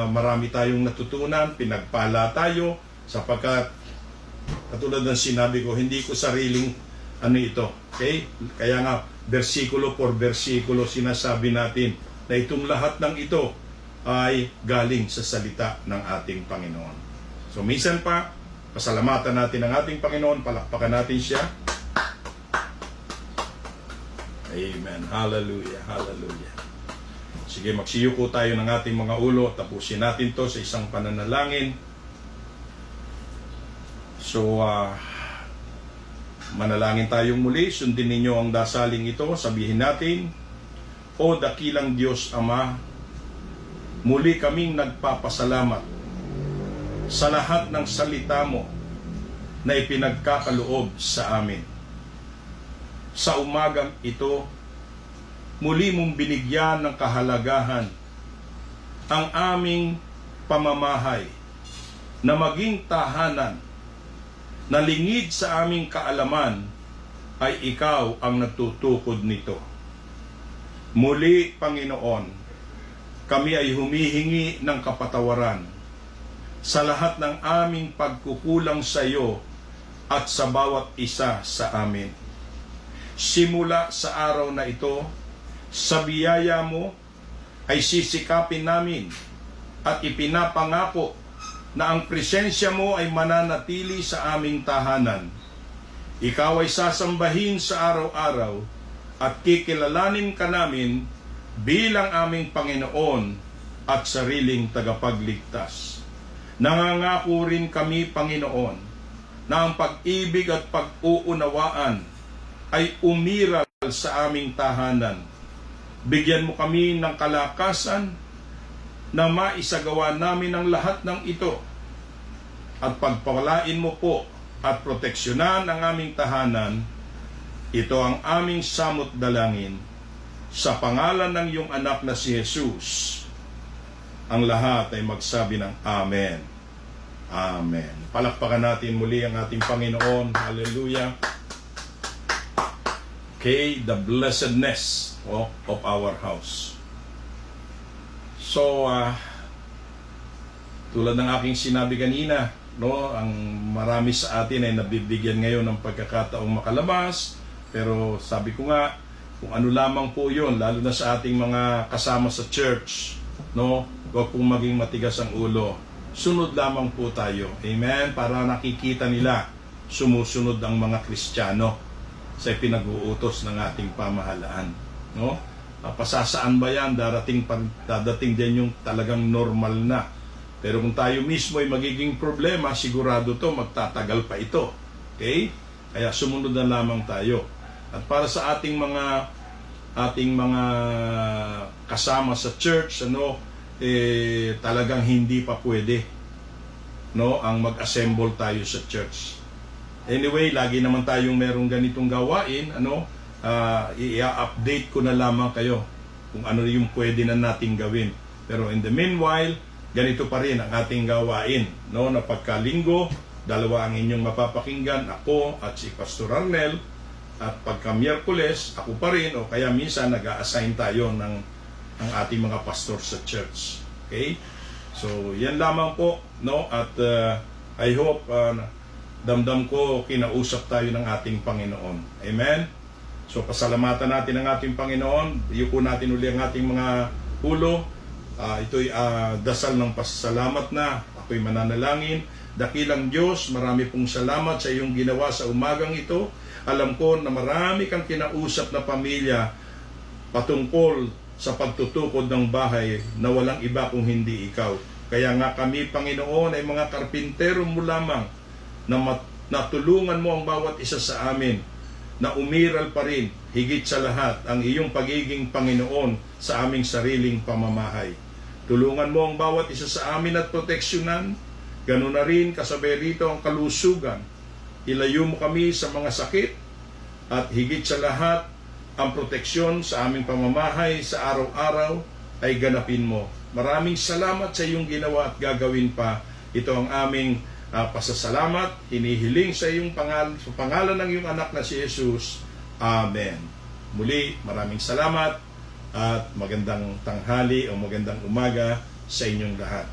marami tayong natutunan, pinagpala tayo, sapagkat katulad ng sinabi ko, hindi ko sariling ano ito. Okay? Kaya nga, versikulo por versikulo sinasabi natin na itong lahat ng ito ay galing sa salita ng ating Panginoon. So, minsan pa, pasalamatan natin ang ating Panginoon, palakpakan natin siya. Amen. Hallelujah. Hallelujah. Sige, magsiyuko tayo ng ating mga ulo. Tapusin natin to sa isang pananalangin. So, manalangin tayong muli. Sundin ninyo ang dasaling ito. Sabihin natin, O dakilang Diyos Ama, muli kaming nagpapasalamat sa lahat ng salita mo na ipinagkakaloob sa amin. Sa umagang ito, muli mong binigyan ng kahalagahan ang aming pamamahay na maging tahanan na lingid sa aming kaalaman ay ikaw ang nagtutukod nito. Muli, Panginoon, kami ay humihingi ng kapatawaran sa lahat ng aming pagkukulang sa iyo at sa bawat isa sa amin. Simula sa araw na ito, sa biyaya mo ay sisikapin namin at ipinapangako na ang presensya mo ay mananatili sa aming tahanan. Ikaw ay sasambahin sa araw-araw at kikilalanin ka namin bilang aming Panginoon at sariling tagapagligtas. Nangangako rin kami, Panginoon, na ang pag-ibig at pag-uunawaan ay umiral sa aming tahanan. Bigyan mo kami ng kalakasan na maisagawa namin ang lahat ng ito at pagpawalain mo po at proteksyonan ang aming tahanan. Ito ang aming samot dalangin sa pangalan ng iyong anak na si Jesus. Ang lahat ay magsabi ng Amen. Amen. Palakpakan natin muli ang ating Panginoon. Hallelujah. Okay, the blessedness of our house. So, tulad ng aking sinabi kanina, no, ang marami sa atin ay nabibigyan ngayon ng pagkakataong makalabas. Pero sabi ko nga, kung ano lamang po yun, lalo na sa ating mga kasama sa church, no, huwag pong maging matigas ang ulo. Sunod lamang po tayo. Amen? Para nakikita nila, sumusunod ang mga Kristiyano sa pinag-uutos ng ating pamahalaan. No? Pasasaan ba yan? Dadating din yung talagang normal na. Pero kung tayo mismo ay magiging problema, sigurado to, magtatagal pa ito. Okay? Kaya sumunod na lamang tayo. At para sa ating mga kasama sa church, talagang hindi pa pwede, no, ang mag-assemble tayo sa church. Anyway, lagi naman tayong merong ganitong gawain, i-update ko na lamang kayo kung ano yung pwede na nating gawin. Pero in the meanwhile, ganito pa rin ang ating gawain, no, na pagkalinggo, dalawa ang inyong mapapakinggan, ako at si Pastor Arnel. At pagka Miyerkules, ako pa rin, o kaya minsan nag-a-assign tayo ng ating mga pastor sa church. Okay? So, yan lamang po, no? At I hope damdam ko kinausap tayo ng ating Panginoon. Amen? So, pasalamatan natin ang ating Panginoon. Iyuko natin uli ang ating mga ulo. Ito'y dasal ng pasasalamat na. Ako'y mananalangin. Dakilang Diyos, marami pong salamat sa iyong ginawa sa umagang ito. Alam ko na marami kang kinausap na pamilya patungkol sa pagtutukod ng bahay na walang iba kung hindi ikaw. Kaya nga kami, Panginoon, ay mga karpintero mo lamang na natulungan mo ang bawat isa sa amin na umiral pa rin higit sa lahat ang iyong pagiging Panginoon sa aming sariling pamamahay. Tulungan mo ang bawat isa sa amin at proteksyonan. Ganun na rin kasabay rito ang kalusugan. Ilayo mo kami sa mga sakit at higit sa lahat ang proteksyon sa aming pamamahay sa araw-araw ay ganapin mo. Maraming salamat sa iyong ginawa at gagawin pa. Ito ang aming pasasalamat, hinihiling sa iyong pangalan ng iyong anak na si Jesus. Amen. Muli, maraming salamat at magandang tanghali o magandang umaga sa inyong lahat.